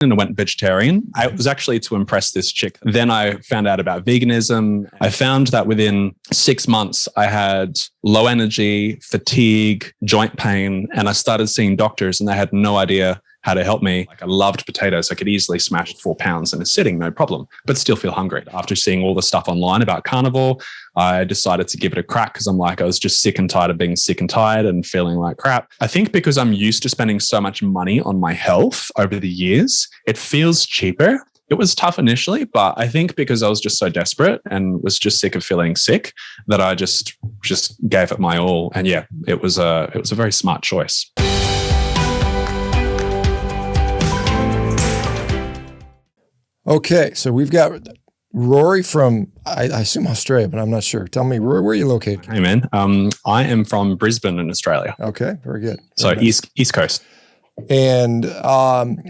and I went vegetarian. It was actually to impress this chick. Then I found out about veganism. I found that within 6 months, I had low energy, fatigue, joint pain, and I started seeing doctors and they had no idea how to help me. Like, I loved potatoes. I could easily smash 4 pounds in a sitting, no problem, but still feel hungry. After seeing all the stuff online about carnivore, I decided to give it a crack because I was just sick and tired of being sick and tired and feeling like crap. I think because I'm used to spending so much money on my health over the years, it feels cheaper. It was tough initially, but I think because I was just so desperate and was just sick of feeling sick that I just gave it my all. And yeah, it was a very smart choice. Okay, so we've got Rory from, I assume Australia, but I'm not sure. Tell me, where are you located? Hey, man. I am from Brisbane in Australia. Okay, very good. So nice. East Coast. And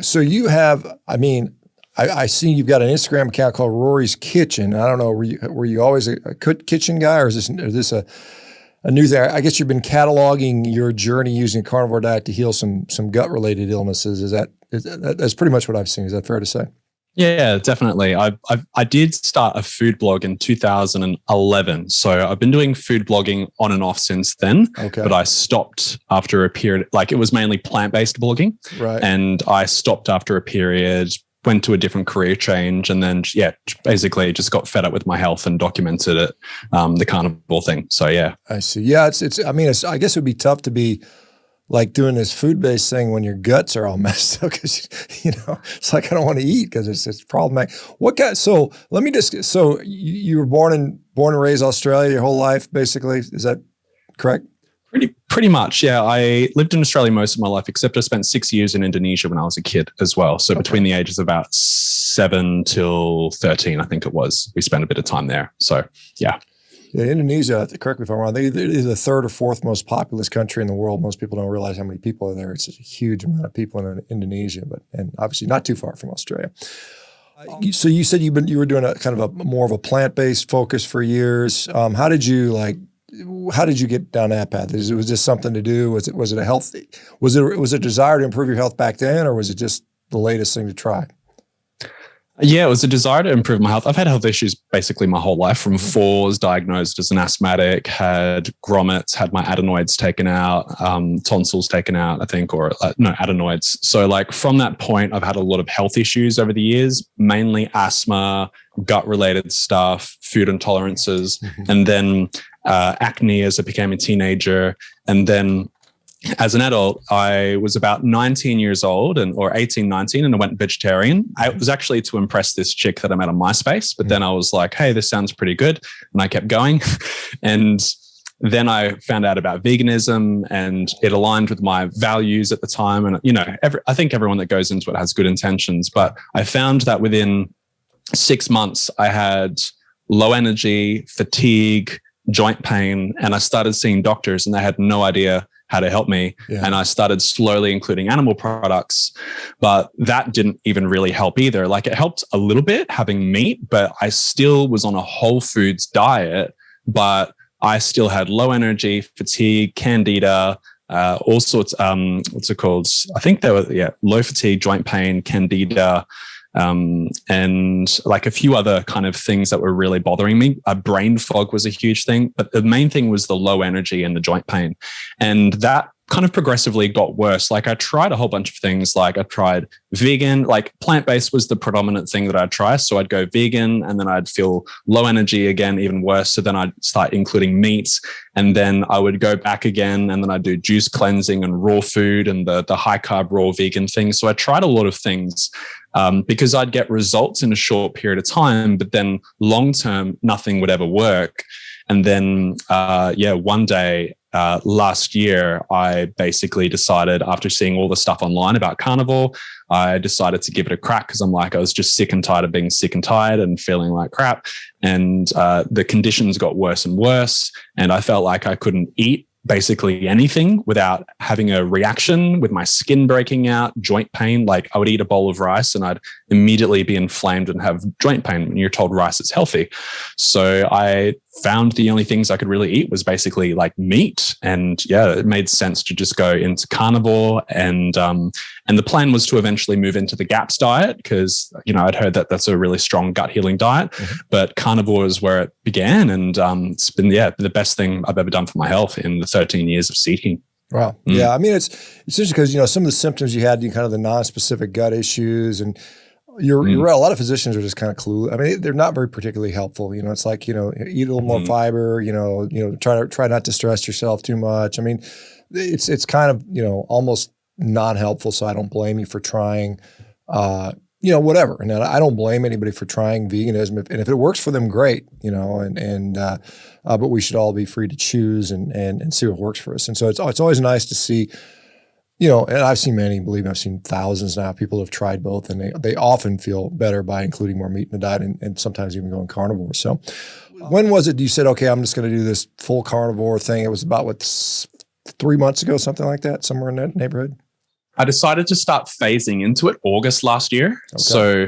so you have, I see you've got an Instagram account called Rory's Kitchen. I don't know, were you always a kitchen guy, or is this a new thing? I guess you've been cataloging your journey using carnivore diet to heal some gut-related illnesses. That's pretty much what I've seen. Is that fair to say? Yeah, definitely. I did start a food blog in 2011. So I've been doing food blogging on and off since then. Okay. But I stopped after a period, like it was mainly plant-based blogging. Right. And I stopped after a period, went to a different career change, and then, basically just got fed up with my health and documented it, the carnivore thing. So, yeah. I see. Yeah, I guess it would be tough to be like doing this food-based thing when your guts are all messed up because, it's like I don't want to eat because it's problematic. So let me just, so you were born and raised Australia your whole life, basically. Is that correct? Pretty much, yeah. I lived in Australia most of my life, except I spent 6 years in Indonesia when I was a kid as well. So between the ages of about 7 till 13, I think it was, we spent a bit of time there. So, yeah. Yeah, Indonesia, correct me if I'm wrong, they're the third or fourth most populous country in the world. Most people don't realize how many people are there. It's a huge amount of people in Indonesia, and obviously not too far from Australia. So you said you were doing a kind of more of a plant-based focus for years. How did you get down that path? Was this something to do? Was it a healthy? Was it a desire to improve your health back then, or was it just the latest thing to try? Yeah, it was a desire to improve my health. I've had health issues basically my whole life, from 4, was diagnosed as an asthmatic, had grommets, had my adenoids taken out, tonsils taken out, I think, adenoids. So like from that point, I've had a lot of health issues over the years, mainly asthma, gut-related stuff, food intolerances, and then acne as I became a teenager. And then as an adult, I was about 19 years old or 18, 19, and I went vegetarian. It was actually to impress this chick that I met on MySpace, but then I was like, hey, this sounds pretty good. And I kept going. And then I found out about veganism, and it aligned with my values at the time. And, I think everyone that goes into it has good intentions, but I found that within 6 months, I had low energy, fatigue, joint pain, and I started seeing doctors and they had no idea how to help me. Yeah. And I started slowly including animal products, but that didn't even really help either. Like, it helped a little bit having meat, but I still was on a whole foods diet, but I still had low energy, fatigue, candida, all sorts, what's it called? I think they were, low fatigue, joint pain, candida, and like a few other kind of things that were really bothering me. Brain fog was a huge thing, but the main thing was the low energy and the joint pain. And that kind of progressively got worse. Like, I tried a whole bunch of things. Like, I tried vegan, like plant-based was the predominant thing that I'd try. So I'd go vegan, and then I'd feel low energy again, even worse. So then I'd start including meats, and then I would go back again, and then I'd do juice cleansing and raw food and the high carb raw vegan thing. So I tried a lot of things because I'd get results in a short period of time, but then long-term, nothing would ever work. And then, one day, last year, I basically decided, after seeing all the stuff online about carnivore, I decided to give it a crack because I was just sick and tired of being sick and tired and feeling like crap. And the conditions got worse and worse. And I felt like I couldn't eat basically anything without having a reaction, with my skin breaking out, joint pain. Like, I would eat a bowl of rice and I'd immediately be inflamed and have joint pain when you're told rice is healthy. So I found the only things I could really eat was basically like meat. And yeah, it made sense to just go into carnivore. And the plan was to eventually move into the GAPS diet because, I'd heard that that's a really strong gut healing diet, but carnivore is where it began. And it's been, the best thing I've ever done for my health in the 13 years of seeking. Wow. Yeah. I mean, it's interesting because, some of the symptoms you had, kind of the non-specific gut issues, and you're right. A lot of physicians are just kind of clueless. I mean, they're not very particularly helpful. It's like, eat a little more fiber, try not to stress yourself too much. I mean, it's kind of, almost non-helpful. So I don't blame you for trying, whatever. And I don't blame anybody for trying veganism. And if it works for them, great, but we should all be free to choose and see what works for us. And so it's always nice to see, and I've seen many, believe me, I've seen thousands now. People have tried both, and they often feel better by including more meat in the diet and sometimes even going carnivore. So when was it you said, okay, I'm just going to do this full carnivore thing? It was about 3 months ago, something like that, somewhere in that neighborhood? I decided to start phasing into it August last year. Okay. So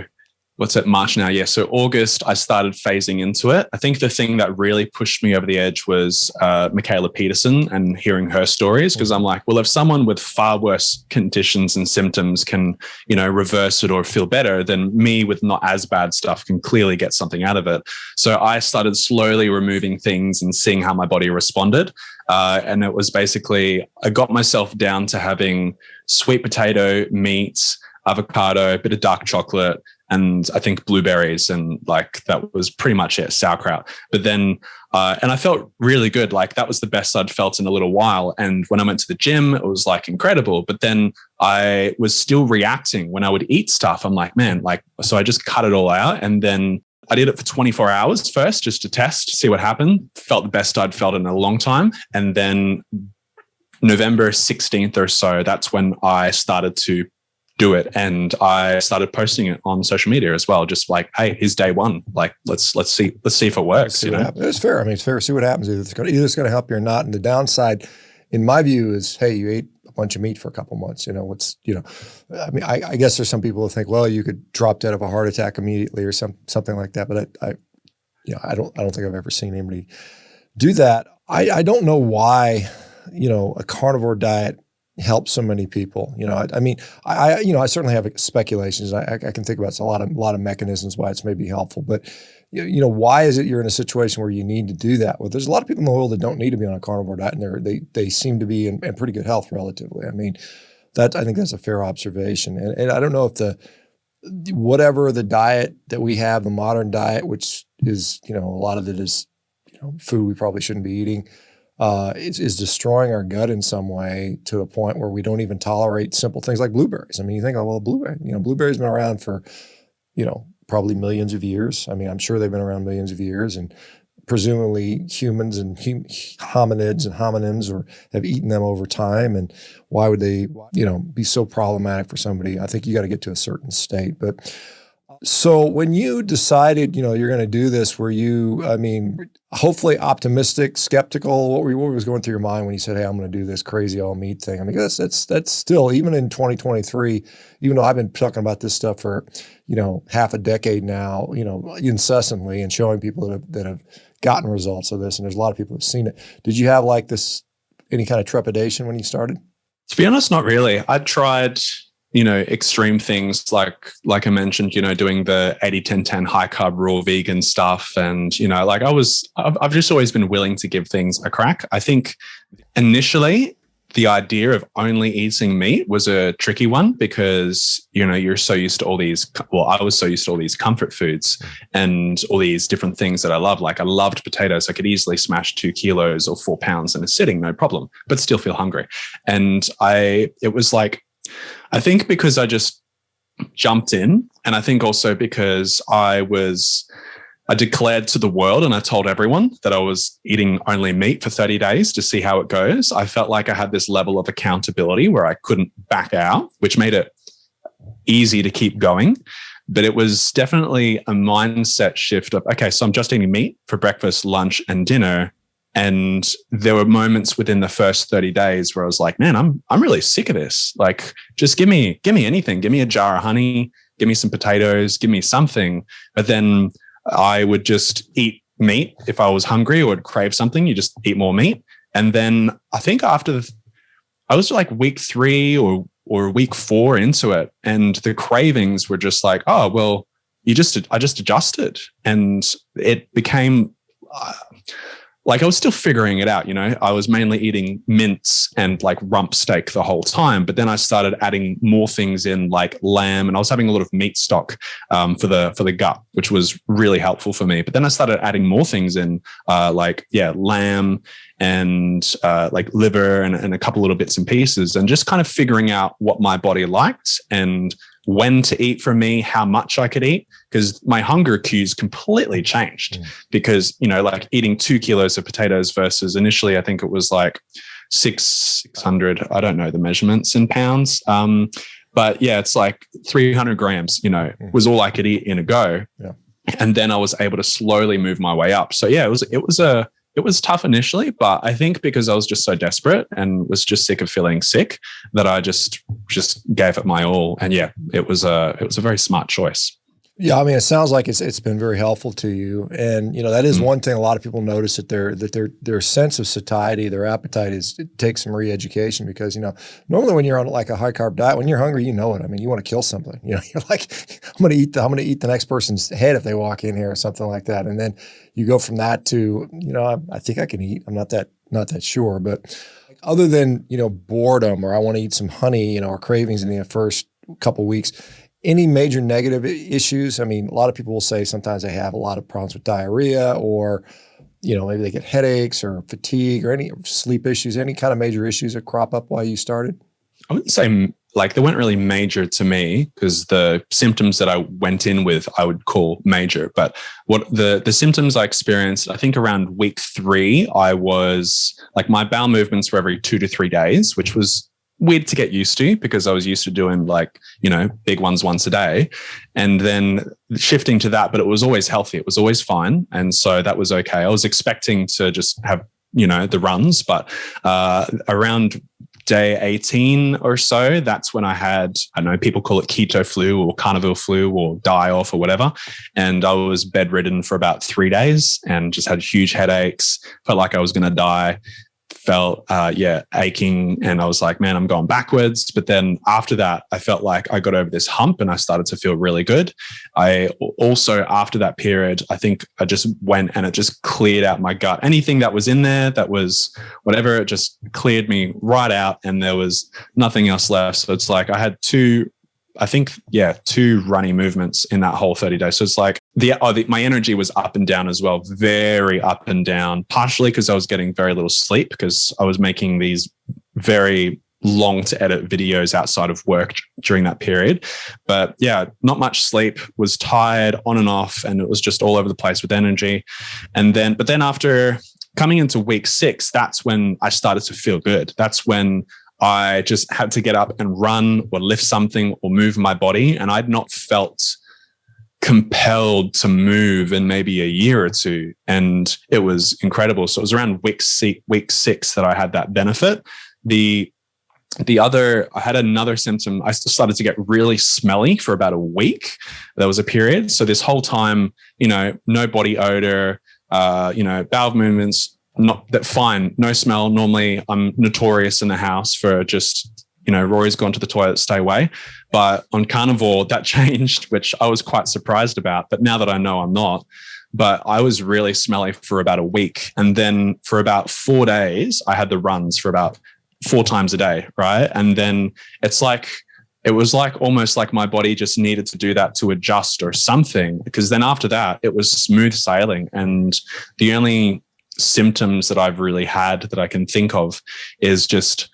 what's it, March now? Yeah. So August, I started phasing into it. I think the thing that really pushed me over the edge was Michaela Peterson and hearing her stories, because I'm like, well, if someone with far worse conditions and symptoms can, reverse it or feel better, then me with not as bad stuff can clearly get something out of it. So I started slowly removing things and seeing how my body responded. And it was basically, I got myself down to having sweet potato, meat, avocado, a bit of dark chocolate, and I think blueberries, and like that was pretty much it, sauerkraut. But then, and I felt really good. Like that was the best I'd felt in a little while. And when I went to the gym, it was like incredible. But then I was still reacting when I would eat stuff. I'm like, man, so I just cut it all out. And then I did it for 24 hours first, just to test, see what happened. Felt the best I'd felt in a long time. And then November 16th or so, that's when I started to do it, and I started posting it on social media as well. Just like, hey, here's day one. Like, let's see if it works. It's fair. I mean, it's fair. See what happens. Either it's going to help you or not. And the downside, in my view, is, hey, you ate a bunch of meat for a couple months. I mean, I guess there's some people who think, well, you could drop dead of a heart attack immediately or something like that. But I don't think I've ever seen anybody do that. I don't know why, a carnivore diet helps so many people. I mean, I certainly have speculations. I can think about a lot of mechanisms why it's maybe helpful, but why is it you're in a situation where you need to do that? Well, there's a lot of people in the world that don't need to be on a carnivore diet, and they seem to be in pretty good health relatively. I mean, I think that's a fair observation. And I don't know if whatever the diet that we have, the modern diet, which is, a lot of it is, food we probably shouldn't be eating, is destroying our gut in some way to a point where we don't even tolerate simple things like blueberries. I mean, you think, oh, well, blueberries been around for, probably millions of years. I mean, I'm sure they've been around millions of years, and presumably humans and hominids and hominins have eaten them over time. And why would they, be so problematic for somebody? I think you got to get to a certain state. But so when you decided, you're going to do this, were you, hopefully optimistic, skeptical? What was going through your mind when you said, hey, I'm going to do this crazy all meat thing? I mean, that's still, even in 2023, even though I've been talking about this stuff for, half a decade now, incessantly, and showing people that have gotten results of this. And there's a lot of people who've seen it. Did you have any kind of trepidation when you started? To be honest, not really. I tried extreme things like I mentioned, doing the 80-10-10 high carb raw vegan stuff. And, I've just always been willing to give things a crack. I think initially the idea of only eating meat was a tricky one because, you're so used to I was so used to all these comfort foods and all these different things that I love. Like I loved potatoes. I could easily smash 2 kilos or 4 pounds in a sitting, no problem, but still feel hungry. And it was like, I think because I just jumped in, and I think also because I declared to the world and I told everyone that I was eating only meat for 30 days to see how it goes. I felt like I had this level of accountability where I couldn't back out, which made it easy to keep going. But it was definitely a mindset shift of, okay, so I'm just eating meat for breakfast, lunch, and dinner. And there were moments within the first 30 days where I was like, man, I'm really sick of this. Like, just give me anything. Give me a jar of honey, give me some potatoes, give me something. But then I would just eat meat if I was hungry or would crave something. You just eat more meat. And then I think I was like week 3 or week 4 into it, and the cravings were just like, oh, well, I just adjusted, and it became like I was still figuring it out. I was mainly eating mince and like rump steak the whole time, but then I started adding more things in, like lamb, and I was having a lot of meat stock for the gut, which was really helpful for me. But then I started adding more things in, lamb and like liver and a couple little bits and pieces, and just kind of figuring out what my body liked and when to eat for me, how much I could eat, because my hunger cues completely changed. Because, like eating 2 kilos of potatoes versus initially, I think it was like 600, I don't know the measurements in pounds. But yeah, it's like 300 grams, was all I could eat in a go. Yeah. And then I was able to slowly move my way up. So yeah, it was tough initially, but I think because I was just so desperate and was just sick of feeling sick that I just gave it my all. And yeah, it was a very smart choice. Yeah, I mean, it sounds like it's been very helpful to you, and that is one thing a lot of people notice, that their sense of satiety, their appetite it takes some re-education, because normally when you're on like a high carb diet, when you're hungry, it. I mean, you want to kill something. You're like, I'm going to eat the next person's head if they walk in here or something like that, and then you go from that to I think I can eat. I'm not that sure, but other than boredom, or I want to eat some honey, or cravings in the first couple weeks. Any major negative issues? I mean, a lot of people will say sometimes they have a lot of problems with diarrhea, or, maybe they get headaches or fatigue or any sleep issues, any kind of major issues that crop up while you started? I wouldn't say like they weren't really major to me, because the symptoms that I went in with, I would call major. But what the symptoms I experienced, I think around week 3, I was like, my bowel movements were every 2 to 3 days, which was weird to get used to, because I was used to doing like, big ones once a day, and then shifting to that, but it was always healthy. It was always fine. And so that was okay. I was expecting to just have, the runs, but around day 18 or so, that's when I had, I don't know, people call it keto flu or carnivore flu or die off or whatever. And I was bedridden for about 3 days and just had huge headaches, felt like I was going to die. Felt aching, and I was like, man, I'm going backwards. But then after that, I felt like I got over this hump and I started to feel really good. I also, after that period, I think I just went and it just cleared out my gut. Anything that was in there, that was whatever, it just cleared me right out, and there was nothing else left. So it's like I had 2 runny movements in that whole 30 days. So it's like my energy was up and down as well, very up and down, partially because I was getting very little sleep, because I was making these very long to edit videos outside of work during that period. But yeah, not much sleep, was tired on and off, and it was just all over the place with energy. But then after coming into week 6, that's when I started to feel good. That's when I just had to get up and run or lift something or move my body. And I'd not felt compelled to move in maybe a year or 2. And it was incredible. So it was around week 6 that I had that benefit. I had another symptom. I started to get really smelly for about a week. There was a period. So this whole time, no body odor, bowel movements, not that fine, no smell. Normally I'm notorious in the house for just, Rory's gone to the toilet, stay away. But on Carnivore, that changed, which I was quite surprised about. But now that I know, I'm not. But I was really smelly for about a week. And then for about 4 days, I had the runs for about 4 times a day, right? And then it was like almost like my body just needed to do that to adjust or something. Because then after that, it was smooth sailing. And the only symptoms that I've really had that I can think of is just,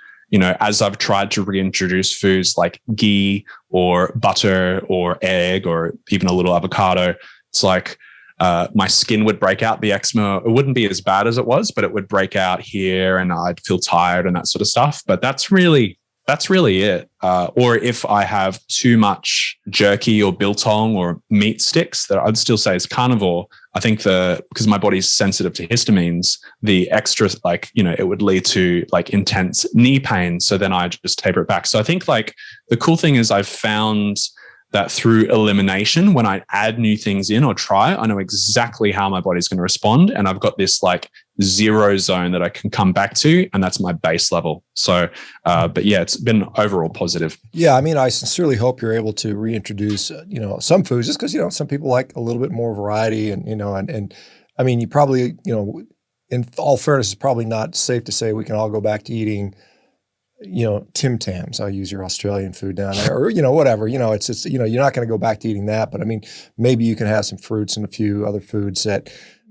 as I've tried to reintroduce foods like ghee or butter or egg or even a little avocado, it's like my skin would break out, the eczema. It wouldn't be as bad as it was, but it would break out here and I'd feel tired and that sort of stuff. But that's really it. Or if I have too much jerky or biltong or meat sticks, that I'd still say is carnivore. I think because my body's sensitive to histamines, the extra, it would lead to like intense knee pain. So then I just taper it back. So I think like the cool thing is I've found that through elimination, when I add new things in or try, I know exactly how my body's going to respond. And I've got this like zero zone that I can come back to, and that's my base level. So, but yeah, it's been overall positive. Yeah, I mean, I sincerely hope you're able to reintroduce, some foods, just because, some people like a little bit more variety, and I mean, you probably, in all fairness, it's probably not safe to say we can all go back to eating, Tim Tams. I'll use your Australian food down there, or, whatever, it's just, you're not going to go back to eating that, but I mean, maybe you can have some fruits and a few other foods that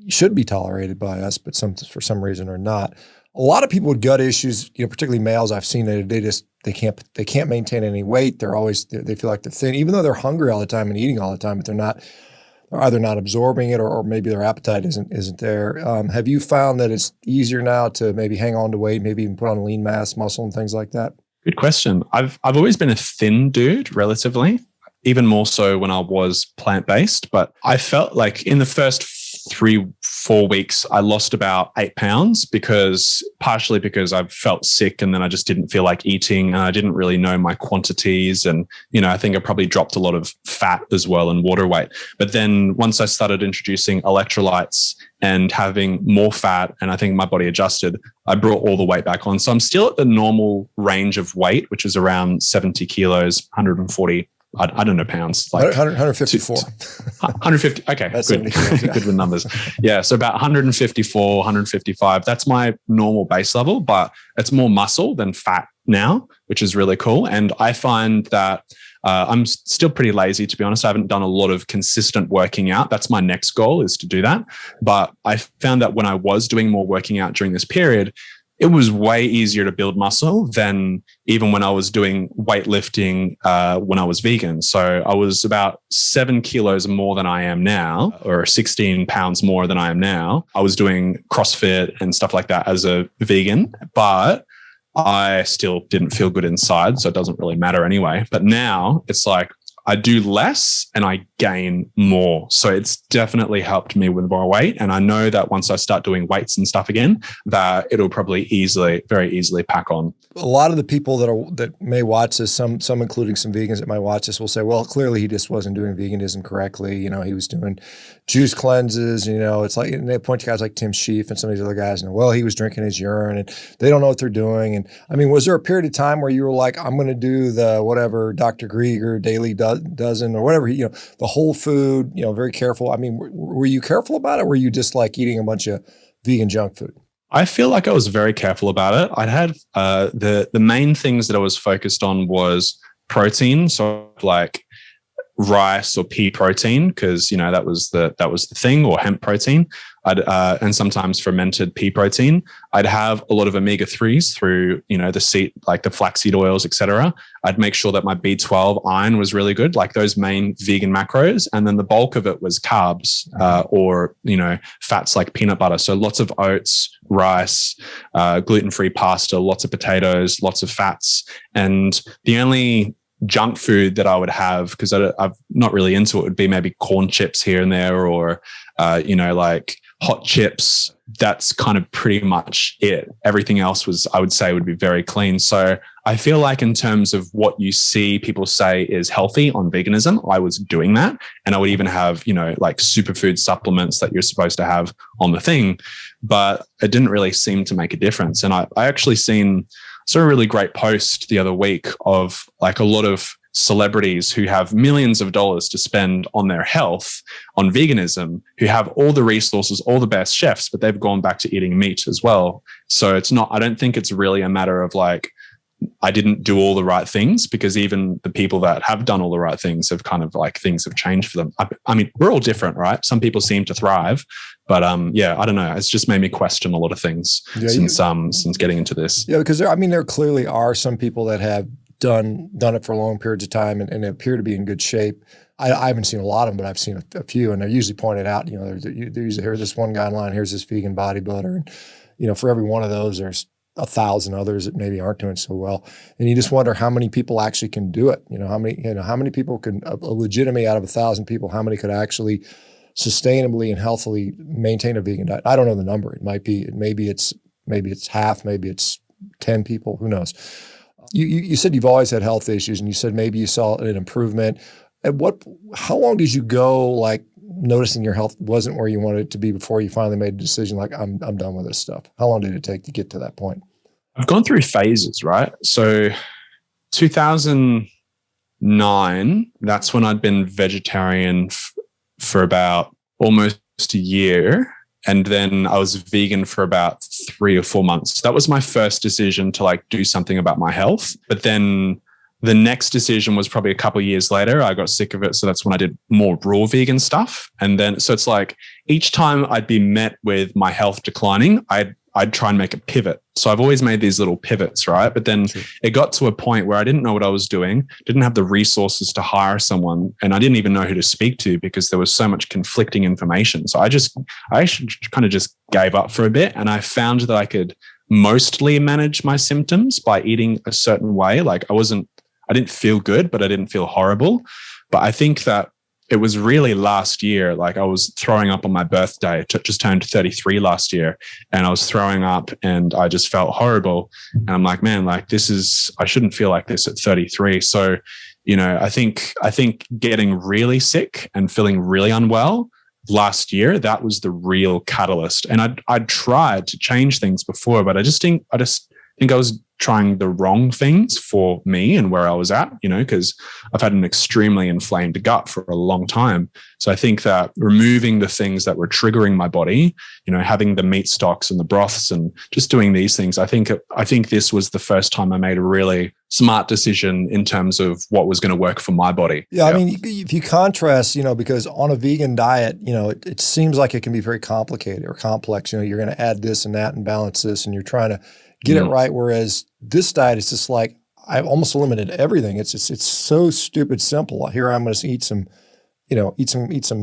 should be tolerated by us, but for some reason are not. A lot of people with gut issues, particularly males, I've seen that they can't maintain any weight. They feel like they're thin, even though they're hungry all the time and eating all the time, but they're either not absorbing it, or maybe their appetite isn't there. Have you found that it's easier now to maybe hang on to weight, maybe even put on lean mass, muscle, and things like that? Good question. I've always been a thin dude, relatively, even more so when I was plant-based. But I felt like in the first 3-4 weeks, I lost about 8 pounds partially because I felt sick, and then I just didn't feel like eating, and I didn't really know my quantities. And, I think I probably dropped a lot of fat as well and water weight. But then once I started introducing electrolytes and having more fat, and I think my body adjusted, I brought all the weight back on. So I'm still at the normal range of weight, which is around 70 kilos, 140 I don't know pounds, like 154. 150. Okay, that's good. Kilos, yeah. Good with numbers. Yeah, so about 154, 155. That's my normal base level, but it's more muscle than fat now, which is really cool. And I find that I'm still pretty lazy, to be honest. I haven't done a lot of consistent working out. That's my next goal, is to do that. But I found that when I was doing more working out during this period, it was way easier to build muscle than even when I was doing weightlifting when I was vegan. So I was about 7 kilos more than I am now, or 16 pounds more than I am now. I was doing CrossFit and stuff like that as a vegan, but I still didn't feel good inside. So it doesn't really matter anyway. But now it's like I do less and I gain more. So it's definitely helped me with more weight. And I know that once I start doing weights and stuff again, that it'll probably very easily pack on. A lot of the people that may watch this, some including some vegans that might watch this, will say, well, clearly he just wasn't doing veganism correctly. He was doing juice cleanses, it's like, and they point to guys like Tim Sheaf and some of these other guys, and well, he was drinking his urine and they don't know what they're doing. And I mean, was there a period of time where you were like, I'm going to do the whatever Dr. Grieger daily dozen or whatever, the whole food, very careful. I mean, were you careful about it? Or were you just like eating a bunch of vegan junk food? I feel like I was very careful about it. I'd had the main things that I was focused on was protein, so like rice or pea protein, because that was the thing, or hemp protein. And sometimes fermented pea protein. I'd have a lot of omega-3s through the seed, like the flaxseed oils, etc. I'd make sure that my B12 iron was really good, like those main vegan macros, and then the bulk of it was carbs or fats like peanut butter. So lots of oats, rice, gluten-free pasta, lots of potatoes, lots of fats, and the only junk food that I would have, because I'm not really into it, would be maybe corn chips here and there, or like hot chips. That's kind of pretty much it. Everything else I would say would be very clean. So I feel like in terms of what you see people say is healthy on veganism, I was doing that. And I would even have, like superfood supplements that you're supposed to have on the thing, but it didn't really seem to make a difference. And I actually saw a really great post the other week of like a lot of celebrities who have millions of dollars to spend on their health, on veganism, who have all the resources, all the best chefs, but they've gone back to eating meat as well. So I don't think it's really a matter of like, I didn't do all the right things, because even the people that have done all the right things have kind of like, things have changed for them. I mean, we're all different, right? Some people seem to thrive, but I don't know. It's just made me question a lot of things since getting into this. Yeah, because there clearly are some people that have done it for long periods of time and appear to be in good shape. I haven't seen a lot of them, but I've seen a few, and they're usually pointed out. They usually hear this one guy online. Here's this vegan bodybuilder, and for every one of those, there's 1,000 others that maybe aren't doing so well, and you just wonder how many people actually can do it. How many people can legitimately out of 1,000 people, how many could actually sustainably and healthily maintain a vegan diet? I don't know the number. Maybe it's half, maybe it's 10 people. Who knows? You said you've always had health issues, and you said maybe you saw an improvement. how long did you go like noticing your health wasn't where you wanted it to be before you finally made a decision like I'm done with this stuff? How long did it take to get to that point? I've gone through phases, right? So 2009, that's when I'd been vegetarian for about almost a year. And then I was vegan for about 3 or 4 months. That was my first decision to like do something about my health. But then the next decision was probably a couple of years later. I got sick of it. So that's when I did more raw vegan stuff. And then, so it's like each time I'd be met with my health declining, I'd try and make a pivot. So I've always made these little pivots, right? But then it got to a point where I didn't know what I was doing, didn't have the resources to hire someone, and I didn't even know who to speak to because there was so much conflicting information. So I actually kind of just gave up for a bit, and I found that I could mostly manage my symptoms by eating a certain way. Like I didn't feel good, but I didn't feel horrible. But I think that it was really last year, like I was throwing up on my birthday. Just turned 33 last year, and I was throwing up and I just felt horrible. And I'm like, man, like I shouldn't feel like this at 33. So, I think getting really sick and feeling really unwell last year, that was the real catalyst. And I'd tried to change things before, but I just think I was trying the wrong things for me and where I was at, because I've had an extremely inflamed gut for a long time. So I think that removing the things that were triggering my body, having the meat stocks and the broths and just doing these things, I think this was the first time I made a really smart decision in terms of what was going to work for my body. Yeah. I mean, if you contrast, because on a vegan diet, it seems like it can be very complicated or complex. You're going to add this and that and balance this, and you're trying to get it right. Whereas this diet is just like, I've almost eliminated everything. It's so stupid simple. Here I'm going to eat some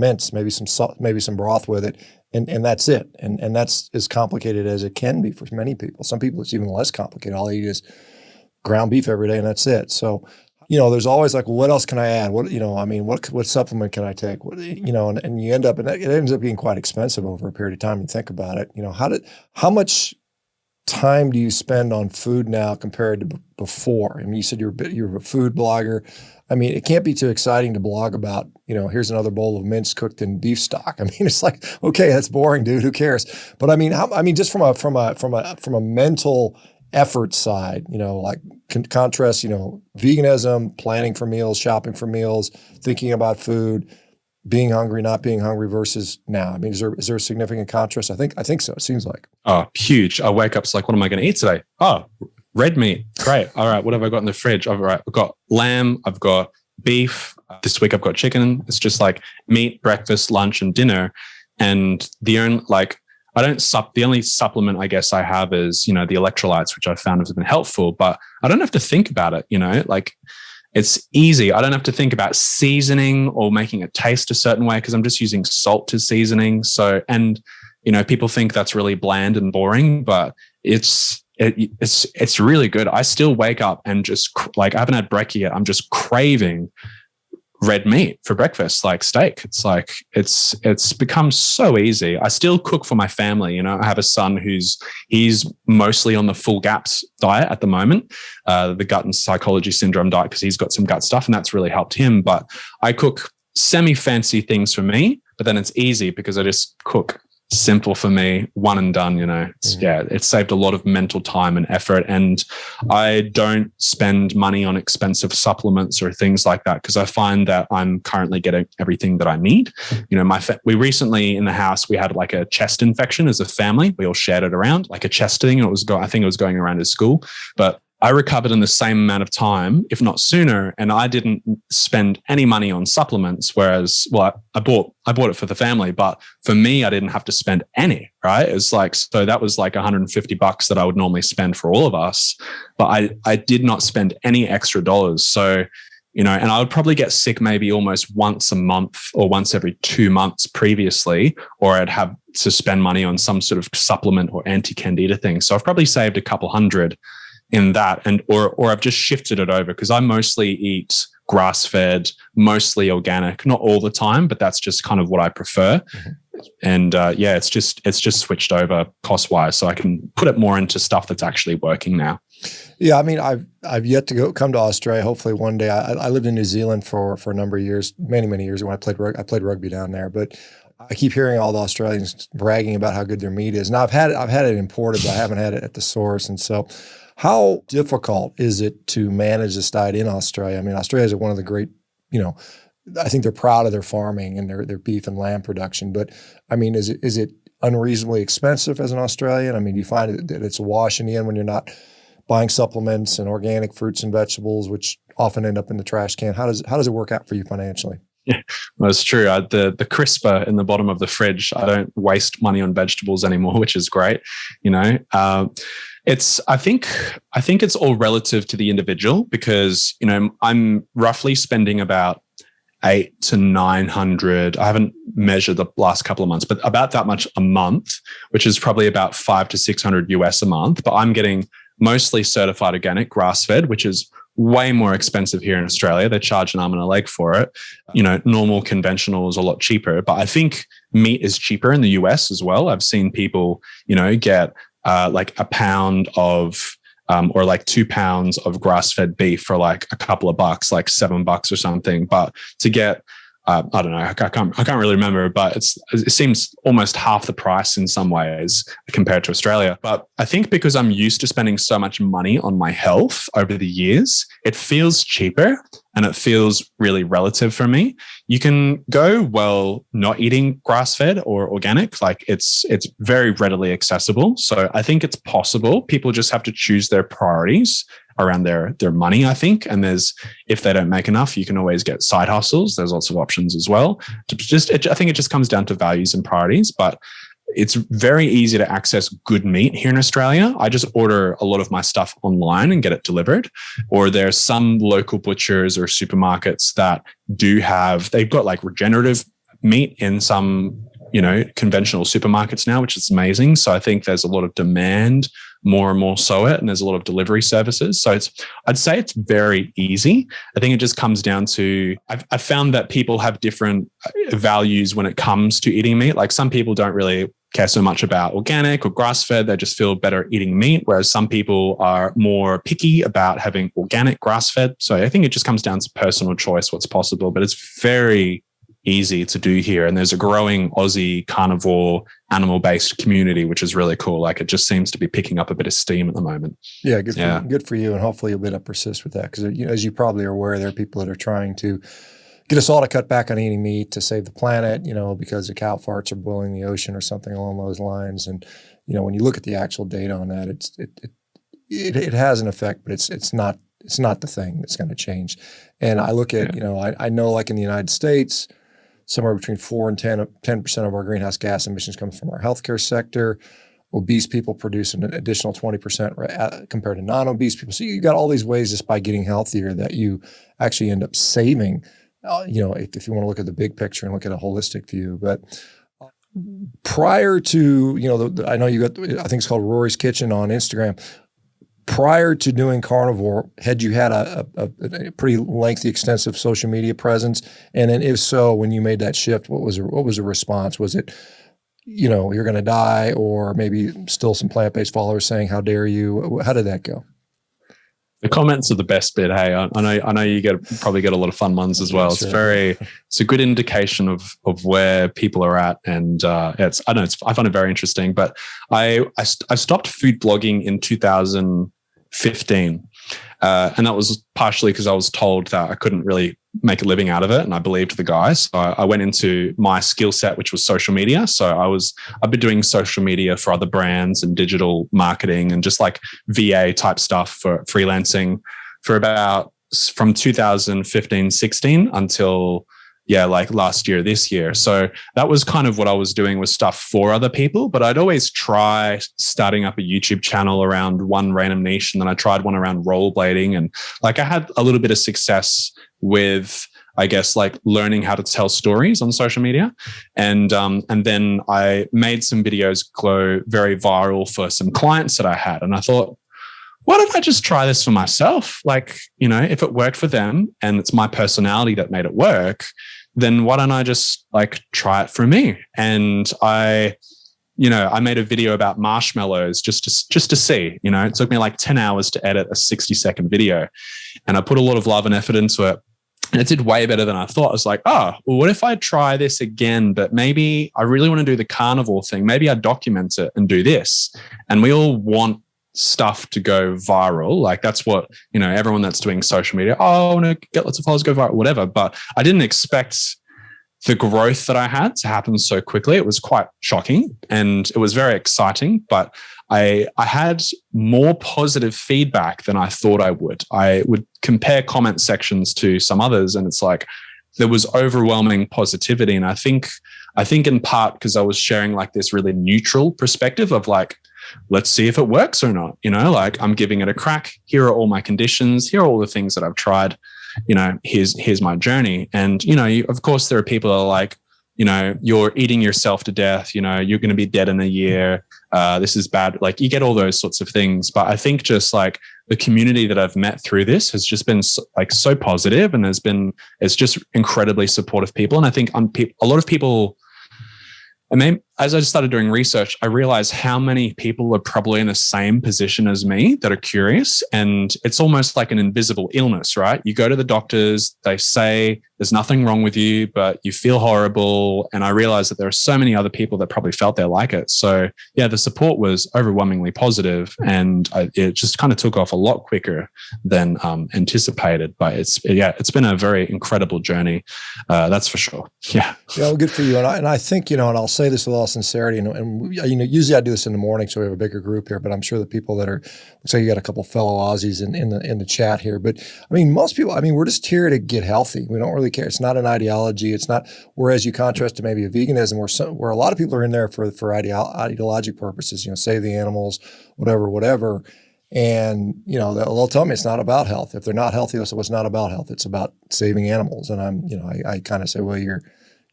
mince, maybe some salt, maybe some broth with it. And that's it. And that's as complicated as it can be for many people. Some people it's even less complicated. All they eat is ground beef every day and that's it. So, there's always like, well, what else can I add? What supplement can I take? And you end up, and it ends up being quite expensive over a period of time. You think about it, how much time do you spend on food now compared to before? I mean, you said you're a food blogger. I mean, it can't be too exciting to blog about, here's another bowl of mince cooked in beef stock. I mean, it's like, okay, that's boring, dude. Who cares? But I mean, just from a mental effort side, like contrast, veganism, planning for meals, shopping for meals, thinking about food, being hungry, not being hungry versus now. I mean, is there a significant contrast? I think so. It seems like. Oh, huge. I wake up, it's like, what am I going to eat today? Oh, red meat. Great. All right. What have I got in the fridge? All right. I've got lamb. I've got beef. This week I've got chicken. It's just like meat, breakfast, lunch, and dinner. And the only supplement I guess I have is, the electrolytes, which I found have been helpful, but I don't have to think about it, like it's easy. I don't have to think about seasoning or making it taste a certain way because I'm just using salt as seasoning. So, and people think that's really bland and boring, but it's really good. I still wake up and just like I haven't had brekkie yet. I'm just craving red meat for breakfast, like steak. It's like it's become so easy. I still cook for my family. I have a son he's mostly on the full GAPS diet at the moment, the gut and psychology syndrome diet, because he's got some gut stuff and that's really helped him. But I cook semi-fancy things for me, but then it's easy because I just cook simple for me, one and done, it's saved a lot of mental time and effort. And I don't spend money on expensive supplements or things like that because I find that I'm currently getting everything that I need. We recently in the house, we had like a chest infection as a family. We all shared it around like a chest thing. I think it was going around at school, but I recovered in the same amount of time, if not sooner, and I didn't spend any money on supplements. Whereas, I bought it for the family, but for me, I didn't have to spend any. Right? It's like so that was like $150 that I would normally spend for all of us, but I did not spend any extra dollars. So, and I would probably get sick maybe almost once a month or once every 2 months previously, or I'd have to spend money on some sort of supplement or anti-candida thing. So I've probably saved a couple $100 in that, or I've just shifted it over because I mostly eat grass-fed, mostly organic, not all the time, but that's just kind of what I prefer. Mm-hmm. And it's just switched over cost-wise, so I can put it more into stuff that's actually working now. Yeah, I mean, I've yet to come to Australia. Hopefully, one day. I lived in New Zealand for a number of years, many years. When I played rugby down there, but I keep hearing all the Australians bragging about how good their meat is. Now, I've had it imported, but I haven't had it at the source. And so, how difficult is it to manage this diet in Australia? I mean, Australia is one of the great, I think they're proud of their farming and their beef and lamb production. But I mean, is it unreasonably expensive as an Australian? I mean, do you find that it's a wash in the end when you're not buying supplements and organic fruits and vegetables, which often end up in the trash can? How does it work out for you financially? Yeah, well, it's true. The crisper in the bottom of the fridge, I don't waste money on vegetables anymore, which is great. I think it's all relative to the individual because, I'm roughly spending about 800 to 900. I haven't measured the last couple of months, but about that much a month, which is probably about 500 to 600 US a month. But I'm getting mostly certified organic grass-fed, which is way more expensive here in Australia. They charge an arm and a leg for it. Normal conventional is a lot cheaper, but I think meat is cheaper in the US as well. I've seen people, get like a pound of or like 2 pounds of grass-fed beef for like a couple of bucks, like $7 or something. But to get I don't know. I can't really remember, but it seems almost half the price in some ways compared to Australia. But I think because I'm used to spending so much money on my health over the years, it feels cheaper and it feels really relative for me. You can go, well, not eating grass-fed or organic, like it's very readily accessible. So I think it's possible. People just have to choose their priorities around their money, I think. And if they don't make enough, you can always get side hustles. There's lots of options as well. I think it just comes down to values and priorities, but it's very easy to access good meat here in Australia. I just order a lot of my stuff online and get it delivered. Or there's some local butchers or supermarkets that they've got like regenerative meat in some, conventional supermarkets now, which is amazing. So I think there's a lot of demand, more and more so and there's a lot of delivery services. So I'd say it's very easy. I think it just comes down to, I've found that people have different values when it comes to eating meat. Like some people don't really care so much about organic or grass-fed. They just feel better eating meat, whereas some people are more picky about having organic grass-fed. So I think it just comes down to personal choice, what's possible, but it's very easy to do here. And there's a growing Aussie carnivore animal-based community, which is really cool. Like it just seems to be picking up a bit of steam at the moment. Yeah, good for you. And hopefully you'll be able to persist with that. Because as you probably are aware, there are people that are trying to get us all to cut back on eating meat to save the planet, because the cow farts are boiling the ocean or something along those lines. And, when you look at the actual data on that, it has an effect, but it's not the thing that's going to change. And I look at, I know like in the United States, somewhere between 4 and 10% of our greenhouse gas emissions come from our healthcare sector. Obese people produce an additional 20% compared to non-obese people. So you've got all these ways just by getting healthier that you actually end up saving, if you want to look at the big picture and look at a holistic view. But prior to, I know you got, I think it's called Rory's Kitchen on Instagram. Prior to doing Carnivore, had you had a pretty lengthy, extensive social media presence? And then if so, when you made that shift, what was the response? Was it, you're going to die, or maybe still some plant-based followers saying, how dare you? How did that go? The comments are the best bit. Hey, I know you probably get a lot of fun ones as well. Sure. It's a good indication of where people are at. And I find it very interesting, but I stopped food blogging in 2015. And that was partially because I was told that I couldn't really make a living out of it. And I believed the guys. So I went into my skill set, which was social media. So I've been doing social media for other brands and digital marketing and just like VA type stuff for freelancing for from 2015, 16 until like last year, this year. So that was kind of what I was doing, was stuff for other people, but I'd always try starting up a YouTube channel around one random niche. And then I tried one around rollerblading, and like I had a little bit of success with, I guess, like learning how to tell stories on social media. And then I made some videos go very viral for some clients that I had. And I thought, why don't I just try this for myself? Like, if it worked for them and it's my personality that made it work, then why don't I just like try it for me? And I I made a video about marshmallows just to see, it took me like 10 hours to edit a 60-second video, and I put a lot of love and effort into it. And it did way better than I thought. I was like, well, what if I try this again, but maybe I really want to do the carnivore thing. Maybe I document it and do this. And we all want stuff to go viral. Like that's what, everyone that's doing social media, I want to get lots of followers, go viral, whatever. But I didn't expect the growth that I had to happen so quickly. It was quite shocking and it was very exciting, but I had more positive feedback than I thought I would. I would compare comment sections to some others, and it's like there was overwhelming positivity. And I think in part because I was sharing like this really neutral perspective of like, let's see if it works or not. Like I'm giving it a crack. Here are all my conditions. Here are all the things that I've tried. Here's my journey. And, of course, there are people that are like, you're eating yourself to death. You're going to be dead in a year. This is bad. Like you get all those sorts of things. But I think just like the community that I've met through this has just been so positive, and it's just incredibly supportive people. And I think a lot of people, and then as I started doing research, I realized how many people are probably in the same position as me that are curious. And it's almost like an invisible illness, right? You go to the doctors, they say there's nothing wrong with you, but you feel horrible. And I realized that there are so many other people that probably felt they're like it. So yeah, the support was overwhelmingly positive, and it just kind of took off a lot quicker than anticipated. But it's been a very incredible journey. That's for sure. Yeah. Yeah, well, good for you. And I think, and I'll say this with all sincerity, and usually I do this in the morning, so we have a bigger group here, but I'm sure the people that are, so you got a couple fellow Aussies in the chat here, but I mean, most people, we're just here to get healthy. We don't really care. It's not an ideology. It's not, whereas you contrast to maybe a veganism where a lot of people are in there for ideologic purposes, save the animals, whatever. And, they'll tell me it's not about health. If they're not healthy, they'll say, well, it's not about health. It's about saving animals. And I kind of say, well, you're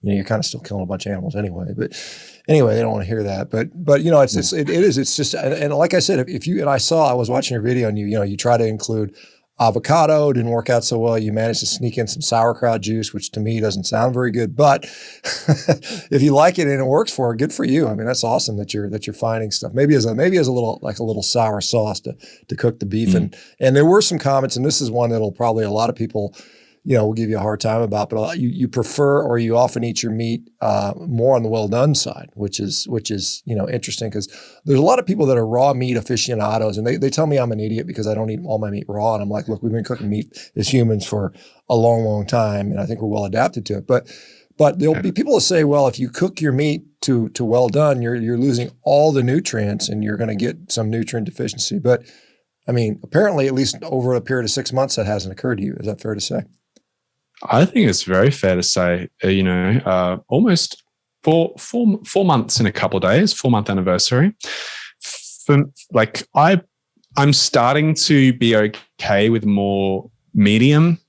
kind of still killing a bunch of animals anyway. But anyway, they don't want to hear that. But it's just, and like I said, I was watching your video, and you try to include avocado, didn't work out so well. You managed to sneak in some sauerkraut juice, which to me doesn't sound very good. But if you like it and it works for it, good for you. that's awesome that you're finding stuff. Maybe as a little sour sauce to cook the beef. And there were some comments, and this is one that'll probably a lot of people will give you a hard time about, but you prefer, or you often eat your meat more on the well done side, which is interesting, because there's a lot of people that are raw meat aficionados, and they tell me I'm an idiot because I don't eat all my meat raw. And I'm like, look, we've been cooking meat as humans for a long, long time, and I think we're well adapted to it. But there'll be people that say, well, if you cook your meat to well done, you're losing all the nutrients and you're going to get some nutrient deficiency. But apparently, at least over a period of 6 months, that hasn't occurred to you. Is that fair to say? I think it's very fair to say, almost 4 months in a couple of days, 4-month anniversary. I'm starting to be okay with more medium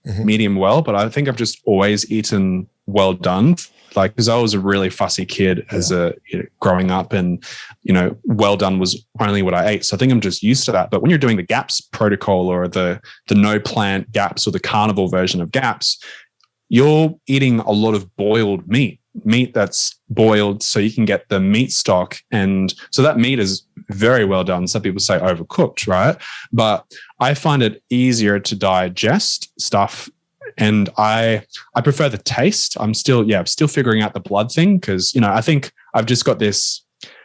well, but I think I've just always eaten well done. Because I was a really fussy kid growing up, and well done was only what I ate. So I think I'm just used to that. But when you're doing the GAPS protocol, or the no plant GAPS, or the carnivore version of GAPS, you're eating a lot of boiled meat that's boiled so you can get the meat stock. And so that meat is very well done. Some people say overcooked, right? But I find it easier to digest stuff. And I prefer the taste. I'm still figuring out the blood thing, because, I think I've just got this,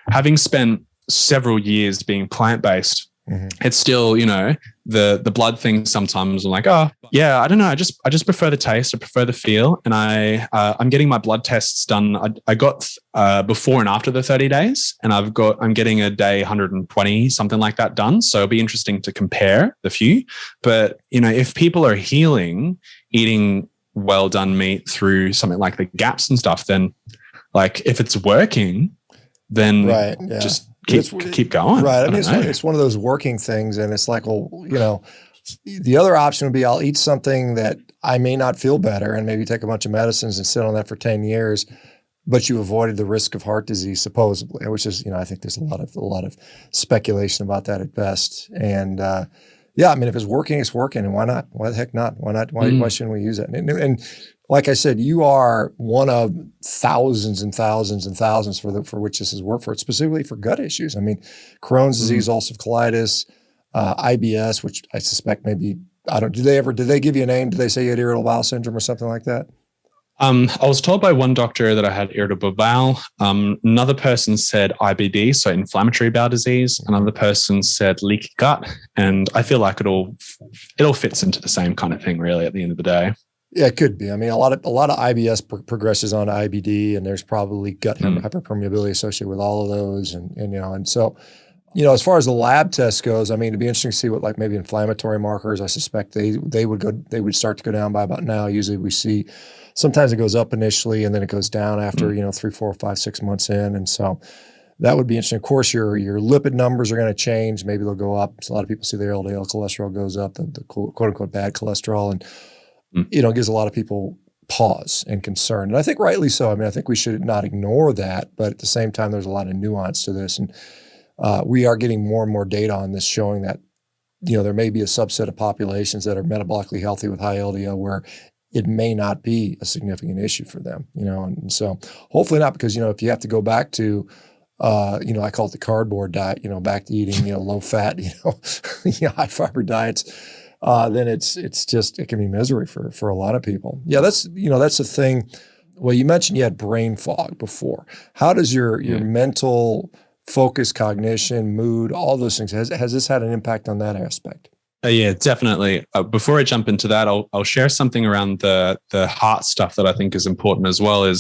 having spent several years being plant-based, it's still, the blood thing sometimes I'm like, oh, yeah, I don't know. I just prefer the taste. I prefer the feel. And I'm getting my blood tests done. I got before and after the 30 days, and I'm getting a day 120, something like that done. So it'll be interesting to compare the few. But, if people are healing, eating well done meat through something like the GAPS and stuff, then like if it's working, then just keep going. Right. It's one of those working things, and it's like, well, the other option would be I'll eat something that I may not feel better and maybe take a bunch of medicines and sit on that for 10 years, but you avoided the risk of heart disease, supposedly, which is, I think there's a lot of speculation about that at best. And, Yeah, I mean, if it's working, it's working, and why not? Why the heck not? Why not? Why shouldn't we use it? And like I said, you are one of thousands and thousands and thousands for which this has worked for, specifically for gut issues. I mean, Crohn's disease, ulcerative colitis, IBS, which I suspect maybe did they give you a name? Did they say you had irritable bowel syndrome or something like that? I was told by one doctor that I had irritable bowel. Another person said IBD, so inflammatory bowel disease. Another person said leaky gut. And I feel like it all fits into the same kind of thing, really, at the end of the day. Yeah, it could be. I mean, a lot of IBS progresses on IBD, and there's probably gut hyperpermeability associated with all of those. And so, as far as the lab test goes, I mean, it'd be interesting to see what like maybe inflammatory markers. I suspect they would start to go down by about now. Usually we see sometimes it goes up initially and then it goes down after 3, 4, 5, 6 months in. And so that would be interesting. Of course, your lipid numbers are going to change. Maybe they'll go up. So a lot of people see their LDL cholesterol goes up, the quote unquote bad cholesterol, and it gives a lot of people pause and concern. And I think rightly so. I mean, I think we should not ignore that, but at the same time, there's a lot of nuance to this. And we are getting more and more data on this showing that, there may be a subset of populations that are metabolically healthy with high LDL where it may not be a significant issue for them, and so hopefully not, because, if you have to go back to, I call it the cardboard diet, back to eating, low fat, high fiber diets, then it can be misery for a lot of people. Yeah. That's the thing. Well, you mentioned you had brain fog before. How does your mental focus, cognition, mood, all those things, has this had an impact on that aspect? Yeah, definitely. Before I jump into that, I'll share something around the heart stuff that I think is important as well.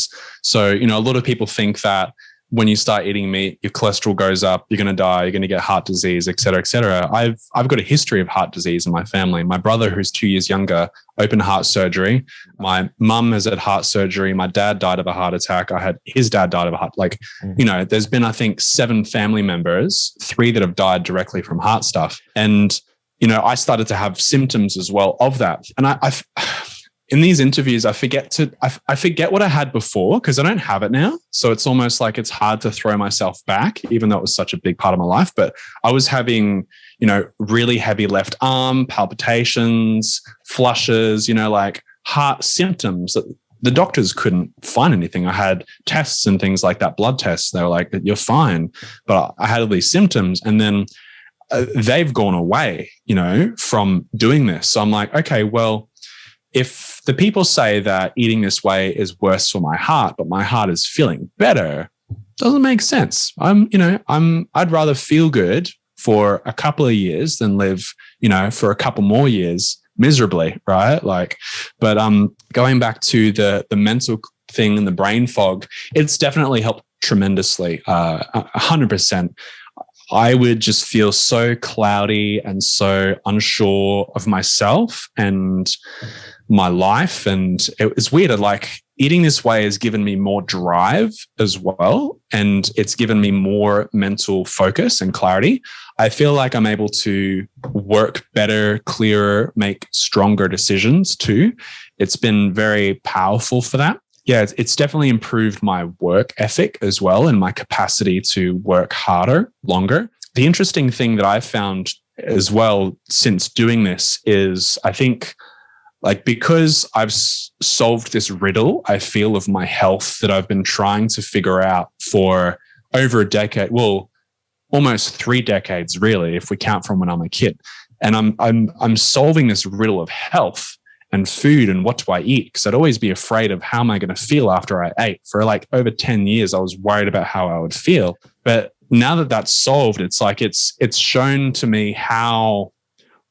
So a lot of people think that when you start eating meat, your cholesterol goes up, you're going to die, you're going to get heart disease, et cetera, et cetera. I've got a history of heart disease in my family. My brother, who's 2 years younger, open heart surgery. My mum has had heart surgery. My dad died of a heart attack. His dad died of a heart. There's been, I think, 7 family members, 3 that have died directly from heart stuff. And I started to have symptoms as well of that. And I in these interviews, I forget what I had before because I don't have it now. So it's almost like it's hard to throw myself back, even though it was such a big part of my life. But I was having, really heavy left arm, palpitations, flushes, like heart symptoms that the doctors couldn't find anything. I had tests and things like that, blood tests. They were like, you're fine. But I had all these symptoms. And then they've gone away, from doing this. So I'm like, okay, well, if the people say that eating this way is worse for my heart, but my heart is feeling better, doesn't make sense. I'd rather feel good for a couple of years than live, for a couple more years miserably, right? But going back to the mental thing and the brain fog, it's definitely helped tremendously, 100%. I would just feel so cloudy and so unsure of myself and my life. And it was weird. Eating this way has given me more drive as well. And it's given me more mental focus and clarity. I feel like I'm able to work better, clearer, make stronger decisions too. It's been very powerful for that. Yeah, it's definitely improved my work ethic as well and my capacity to work harder, longer. The interesting thing that I've found as well since doing this is I think because I've solved this riddle, I feel, of my health that I've been trying to figure out for over a decade, well, almost 3 decades, really, if we count from when I'm a kid. And I'm solving this riddle of health and food and what do I eat? Because I'd always be afraid of how am I going to feel after I ate. For over 10 years, I was worried about how I would feel. But now that that's solved, it's shown to me how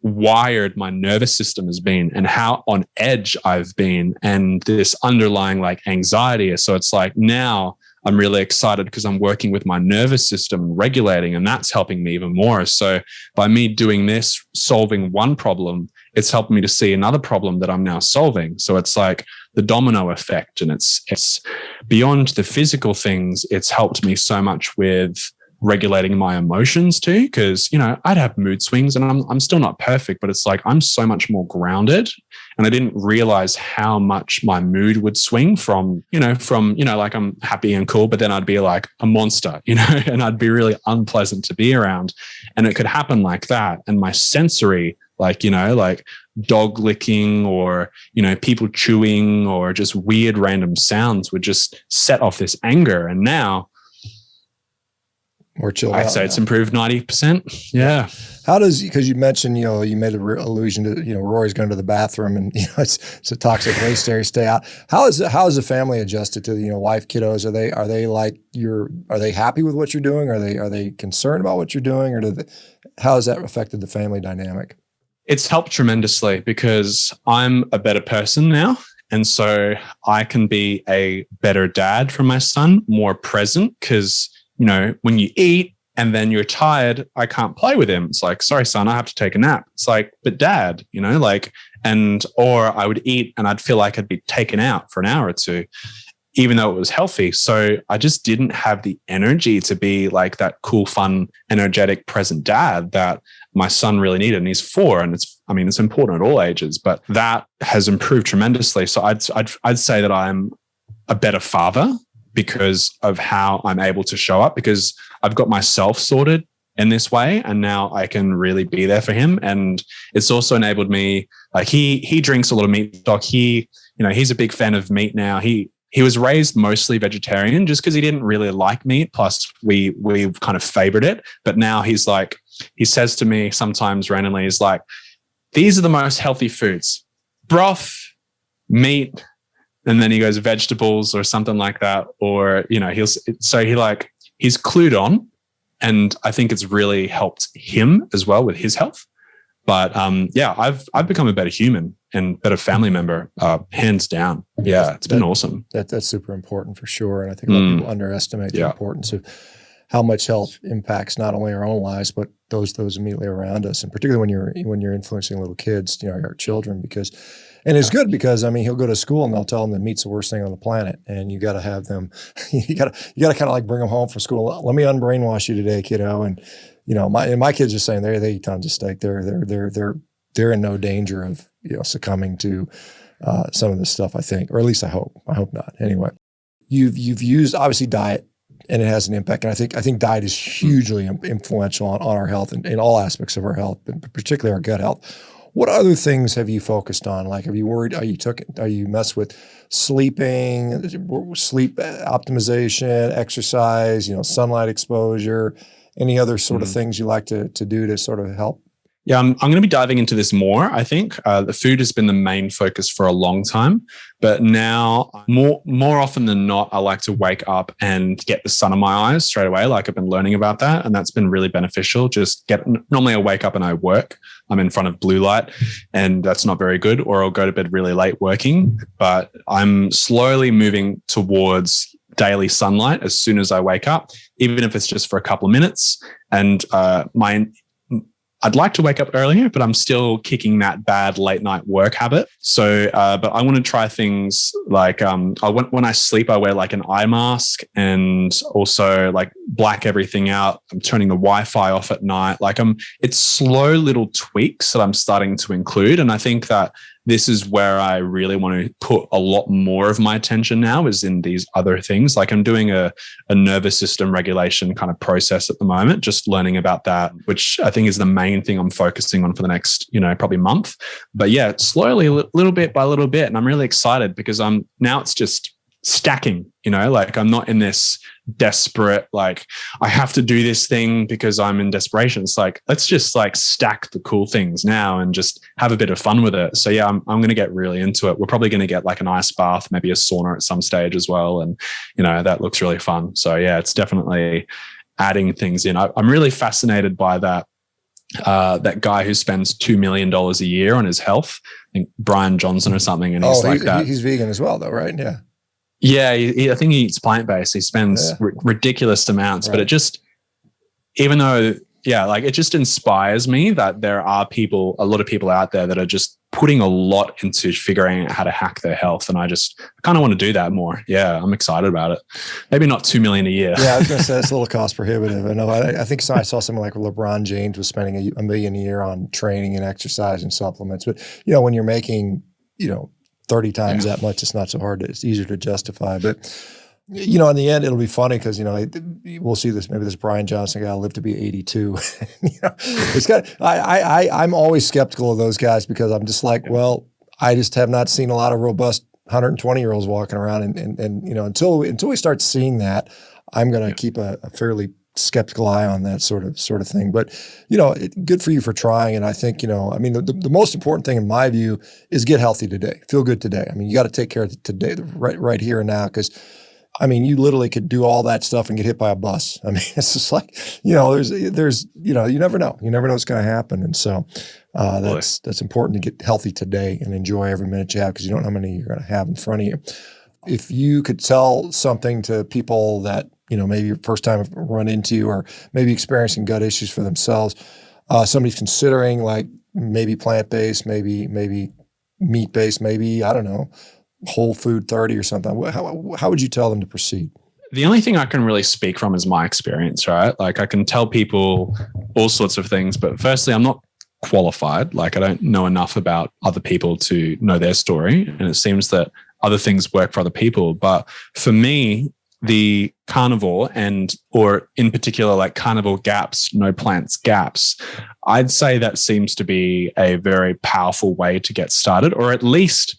wired my nervous system has been and how on edge I've been and this underlying anxiety. So it's now I'm really excited because I'm working with my nervous system regulating, and that's helping me even more. So by me doing this, solving one problem, it's helped me to see another problem that I'm now solving. So it's like the domino effect, and it's beyond the physical things. It's helped me so much with regulating my emotions too, because I'd have mood swings, and I'm still not perfect, but it's I'm so much more grounded, and I didn't realize how much my mood would swing from I'm happy and cool, but then I'd be like a monster, and I'd be really unpleasant to be around, and it could happen like that. And my sensory like, like dog licking or, people chewing or just weird random sounds would just set off this anger. And now more chilled I'd out say now. it's improved 90%. Yeah. How does, because you mentioned, you made an allusion to, Rory's going to the bathroom and, it's a toxic waste area, stay out. How is the family adjusted to, wife, kiddos? Are they happy with what you're doing? Are they concerned about what you're doing, or how has that affected the family dynamic? It's helped tremendously because I'm a better person now. And so I can be a better dad for my son, more present, because, when you eat and then you're tired, I can't play with him. It's like, sorry, son, I have to take a nap. It's like, but dad, or I would eat and I'd feel like I'd be taken out for an hour or two, even though it was healthy. So I just didn't have the energy to be like that cool, fun, energetic, present dad that my son really needed. And he's 4, and it's important at all ages, but that has improved tremendously. So I'd say that I'm a better father because of how I'm able to show up, because I've got myself sorted in this way, and now I can really be there for him. And it's also enabled me, like he drinks a lot of meat stock. He's a big fan of meat now. He was raised mostly vegetarian just because he didn't really like meat. Plus we kind of favored it. But now he says to me sometimes randomly, he's like, these are the most healthy foods: broth, meat, and then he goes vegetables or something like that. Or, he's clued on. And I think it's really helped him as well with his health. But I've become a better human and better family member, hands down. Yeah, it's been awesome. That's super important for sure. And I think a lot of people underestimate the importance of how much health impacts not only our own lives, but those immediately around us. And particularly when you're influencing little kids, our children, and it's good because he'll go to school and they'll tell him that meat's the worst thing on the planet. And you got to have them, you got to kind of like bring them home from school. Let me unbrainwash you today, kiddo. And, my kids are saying they eat tons of steak. They're in no danger of, succumbing to some of this stuff, I think, or at least I hope not. Anyway, you've used obviously diet, and it has an impact. And I think diet is hugely influential on our health and in all aspects of our health, but particularly our gut health. What other things have you focused on? Like, have you worried? Are you messed with sleeping, sleep optimization, exercise, sunlight exposure, any other sort of things you like to do to sort of help? Yeah, I'm going to be diving into this more. I think the food has been the main focus for a long time, but now more often than not, I like to wake up and get the sun in my eyes straight away. Like, I've been learning about that, and that's been really beneficial. Normally I wake up and I work. I'm in front of blue light, and that's not very good, or I'll go to bed really late working. But I'm slowly moving towards daily sunlight as soon as I wake up, even if it's just for a couple of minutes. And I'd like to wake up earlier, but I'm still kicking that bad late night work habit. So, but I want to try things like, when I sleep, I wear like an eye mask, and also like black everything out. I'm turning the Wi-Fi off at night. It's slow little tweaks that I'm starting to include. And I think that this is where I really want to put a lot more of my attention now, is in these other things. Like, I'm doing a nervous system regulation kind of process at the moment, just learning about that, which I think is the main thing I'm focusing on for the next, probably month. But yeah, slowly, little bit by little bit. And I'm really excited because now it's just stacking, I'm not in this desperate, like, I have to do this thing because I'm in desperation. It's like, let's just like stack the cool things now and just have a bit of fun with it. So yeah, I'm going to get really into it. We're probably going to get like an ice bath, maybe a sauna at some stage as well. And, that looks really fun. So yeah, it's definitely adding things in. I'm really fascinated by that guy who spends $2 million a year on his health. I think Brian Johnson or something. And he's vegan as well though, right? Yeah. Yeah, I think he eats plant-based. He spends ridiculous amounts, but it just, even though, it just inspires me that there are a lot of people out there that are just putting a lot into figuring out how to hack their health. And I kind of want to do that more. Yeah, I'm excited about it. Maybe not $2 million a year. Yeah, I was going to say it's a little cost prohibitive. I know. I think I saw something like LeBron James was spending $1 million a year on training and exercise and supplements. But, when you're making, 30 times that much, it's not so hard. It's easier to justify. But In the end, it'll be funny because, we'll see this, maybe this Brian Johnson guy will live to be 82. It's got, I'm always skeptical of those guys because I'm just like, well, I just have not seen a lot of robust 120-year-olds walking around. And until we start seeing that, I'm going to keep a fairly skeptical eye on that sort of thing. But, good for you for trying. And I think, the most important thing in my view is get healthy today, feel good today. You got to take care of today, right here and now. Cause you literally could do all that stuff and get hit by a bus. It's just like, there's, you never know. You never know what's going to happen. And so that's important to get healthy today and enjoy every minute you have because you don't know how many you're going to have in front of you. If you could tell something to people that, maybe first time run into or maybe experiencing gut issues for themselves, somebody's considering like maybe plant-based, maybe meat-based, maybe, I don't know, whole food 30 or something. How would you tell them to proceed? The only thing I can really speak from is my experience, right? Like I can tell people all sorts of things, but firstly, I'm not qualified. Like I don't know enough about other people to know their story. And it seems that other things work for other people. But for me, the carnivore or in particular, like carnivore gaps, no plants gaps, I'd say that seems to be a very powerful way to get started, or at least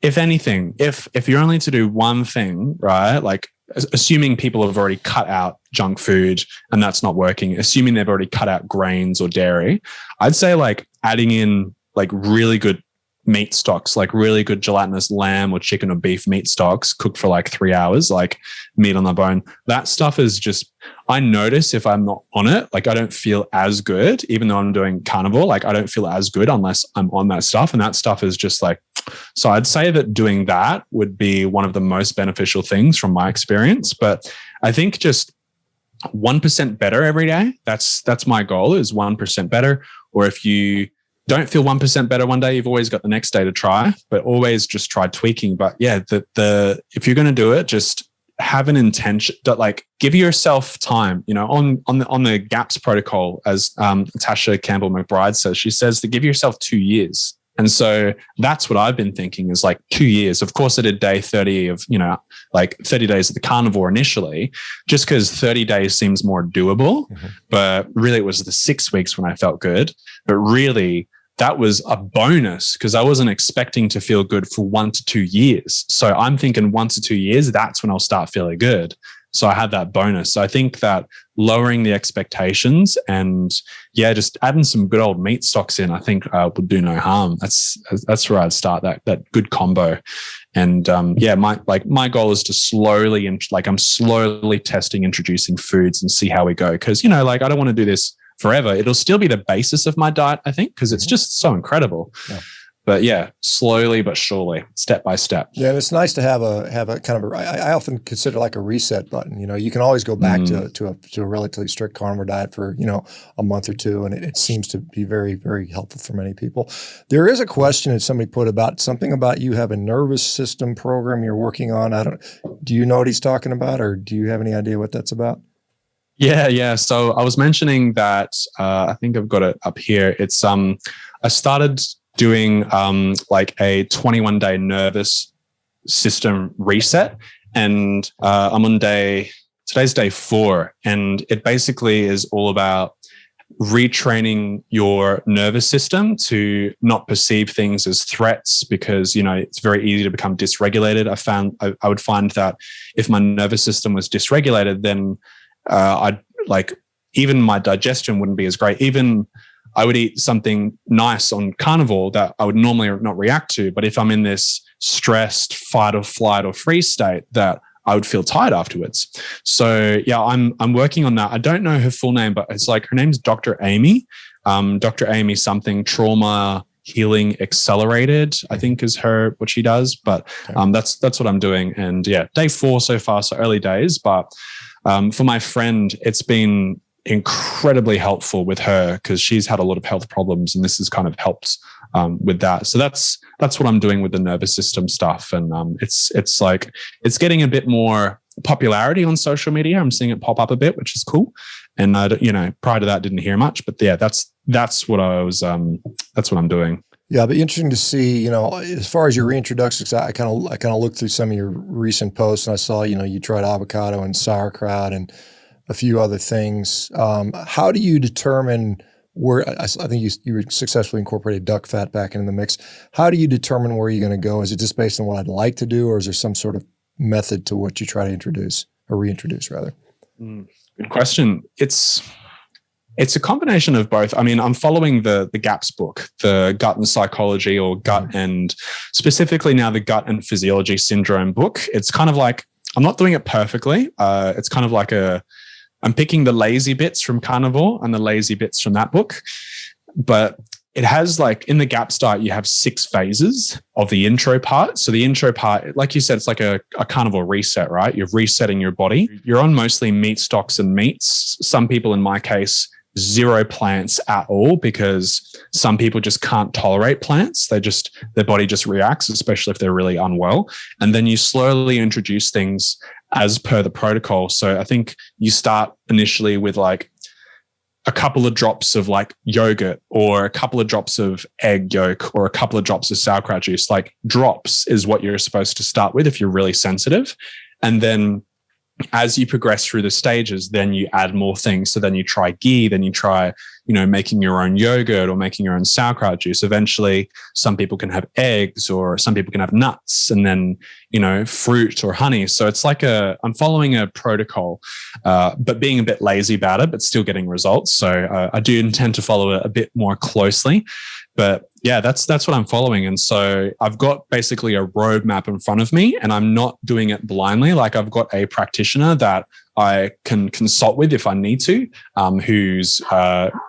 if anything, if you're only to do one thing, right? Like assuming people have already cut out junk food and that's not working, assuming they've already cut out grains or dairy, I'd say like adding in like really good meat stocks, like really good gelatinous lamb or chicken or beef meat stocks cooked for like 3 hours, like meat on the bone. That stuff is just, I notice if I'm not on it, like I don't feel as good, even though I'm doing carnivore, like I don't feel as good unless I'm on that stuff. And that stuff is just like, so I'd say that doing that would be one of the most beneficial things from my experience. But I think just 1% better every day. That's my goal, is 1% better. Or if you don't feel 1% better one day, you've always got the next day to try, but always just try tweaking. But yeah, if you're going to do it, just have an intention, like give yourself time, on the GAPS protocol, as Tasha Campbell McBride says, she says to give yourself 2 years. And so that's what I've been thinking is like 2 years. Of course, I did day 30 of, like 30 days of the carnivore initially, just because 30 days seems more doable. Mm-hmm. But really it was the 6 weeks when I felt good. But really that was a bonus because I wasn't expecting to feel good for 1 to 2 years. So I'm thinking 1 to 2 years, that's when I'll start feeling good. So I had that bonus. So I think that lowering the expectations and just adding some good old meat stocks in, I think would do no harm. That's where I'd start, that good combo. And my goal is to slowly, and like I'm slowly testing, introducing foods and see how we go. Cause like I don't want to do this forever. It'll still be the basis of my diet, I think, because it's just so incredible. Yeah. But slowly but surely, step by step. Yeah, and it's nice to have a kind of I often consider like a reset button. You can always go back to a relatively strict carnivore diet for a month or two, and it seems to be very, very helpful for many people. There is a question that somebody put about you have a nervous system program you're working on. Do you know what he's talking about, or do you have any idea what that's about? Yeah. So I was mentioning that I think I've got it up here. It's I started doing like a 21-day nervous system reset, and I'm on today's day 4, and it basically is all about retraining your nervous system to not perceive things as threats, because it's very easy to become dysregulated. I would find that if my nervous system was dysregulated, then I'd like even my digestion wouldn't be as great. Even I would eat something nice on carnivore that I would normally not react to. But if I'm in this stressed fight or flight or freeze state, that I would feel tired afterwards. So I'm working on that. I don't know her full name, but it's like her name's Dr. Amy. Dr. Amy something, Trauma Healing Accelerated, I think is what she does. But that's what I'm doing. And day 4 so far, so early days. But for my friend, it's been incredibly helpful with her because she's had a lot of health problems, and this has kind of helped with that. So that's what I'm doing with the nervous system stuff, and it's like it's getting a bit more popularity on social media. I'm seeing it pop up a bit, which is cool. And prior to that, didn't hear much, but that's what I was that's what I'm doing. Yeah, it'd be interesting to see, as far as your reintroductions, I kind of looked through some of your recent posts and I saw, you tried avocado and sauerkraut and a few other things. How do you determine where, I think you successfully incorporated duck fat back into the mix. How do you determine where you're going to go? Is it just based on what I'd like to do, or is there some sort of method to what you try to introduce or reintroduce rather? Good question. It's a combination of both. I mean, I'm following the GAPS book, the Gut and Psychology, or Gut and specifically now the Gut and Physiology Syndrome book. It's kind of like, I'm not doing it perfectly. It's kind of like I'm picking the lazy bits from Carnivore and the lazy bits from that book. But it has, like, in the GAPS diet, you have 6 phases of the intro part. So the intro part, like you said, it's like a carnivore reset, right? You're resetting your body. You're on mostly meat stocks and meats. Some people, in my case, 0 plants at all, because some people just can't tolerate plants. Their body just reacts, especially if they're really unwell. And then you slowly introduce things as per the protocol. So I think you start initially with like a couple of drops of like yogurt, or a couple of drops of egg yolk, or a couple of drops of sauerkraut juice. Like, drops is what you're supposed to start with if you're really sensitive. And then as you progress through the stages, then you add more things. So then you try ghee, then you try, making your own yogurt or making your own sauerkraut juice. Eventually, some people can have eggs, or some people can have nuts, and then, fruit or honey. So it's like I'm following a protocol, but being a bit lazy about it, but still getting results. So I do intend to follow it a bit more closely. But yeah, that's what I'm following. And so I've got basically a roadmap in front of me, and I'm not doing it blindly. Like, I've got a practitioner that I can consult with if I need to, who's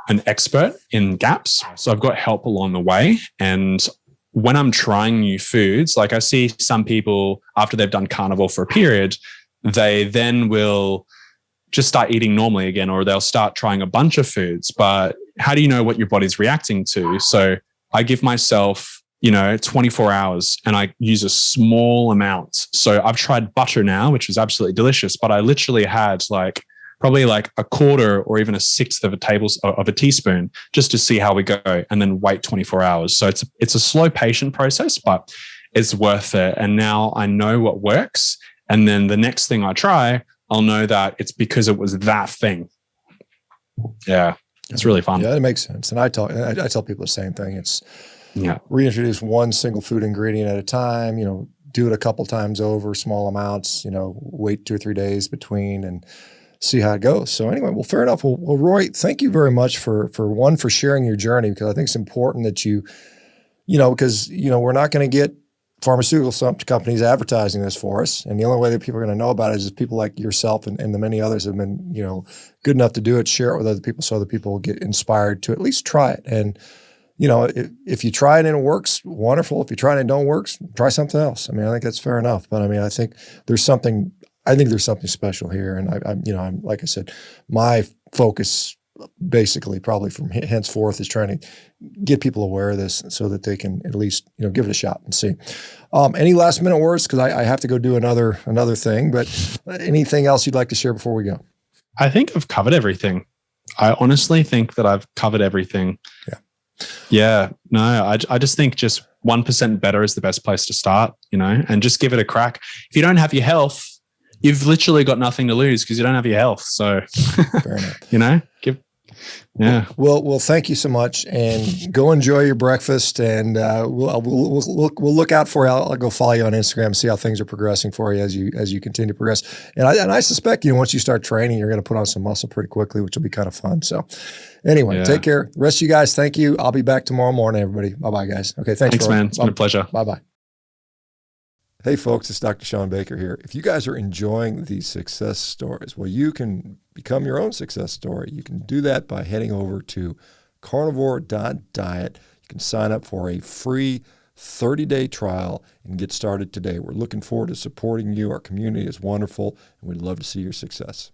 an expert in GAPS. So I've got help along the way. And when I'm trying new foods, like, I see some people, after they've done carnivore for a period, they then will just start eating normally again, or they'll start trying a bunch of foods. But how do you know what your body's reacting to? So I give myself, 24 hours, and I use a small amount. So I've tried butter now, which is absolutely delicious, but I literally had probably a quarter or even a sixth of a teaspoon, just to see how we go, and then wait 24 hours. So it's a slow, patient process, but it's worth it. And now I know what works. And then the next thing I try, I'll know that it's because it was that thing. Yeah, it's really fun. Yeah, it makes sense. And I tell people the same thing. It's reintroduce one single food ingredient at a time, do it a couple times over, small amounts, wait 2 or 3 days between and see how it goes. So anyway, well, fair enough. Well, Rory, thank you very much for sharing your journey, because I think it's important that because we're not going to get pharmaceutical companies advertising this for us. And the only way that people are going to know about it is people like yourself and the many others have been, good enough to do it, share it with other people, so other people will get inspired to at least try it. And, if you try it and it works, wonderful. If you try it and it don't work, try something else. I mean, I think that's fair enough. But I mean, I think there's something special here. And I'm like I said, my focus basically probably from henceforth is trying to get people aware of this so that they can at least, give it a shot and see. Any last minute words? Because I have to go do another thing, but anything else you'd like to share before we go? I think I've covered everything. I honestly think that I've covered everything. Yeah. No, I just think just 1% better is the best place to start, and just give it a crack. If you don't have your health, you've literally got nothing to lose, because you don't have your health. So, fair enough. Yeah. Well, thank you so much, and go enjoy your breakfast. And we'll look out for you. I'll go follow you on Instagram, see how things are progressing for you as you continue to progress. And I suspect once you start training, you're going to put on some muscle pretty quickly, which will be kind of fun. So, anyway, Take care. The rest of you guys, thank you. I'll be back tomorrow morning, everybody. Bye bye, guys. Okay, thanks, man. It's been a pleasure. Bye bye. Hey folks, it's Dr. ShawnBaker here. If you guys are enjoying these success stories, well, you can become your own success story. You can do that by heading over to CarnivoreDiet. You can sign up for a free 30-day trial and get started today. We're looking forward to supporting you. Our community is wonderful, and we'd love to see your success.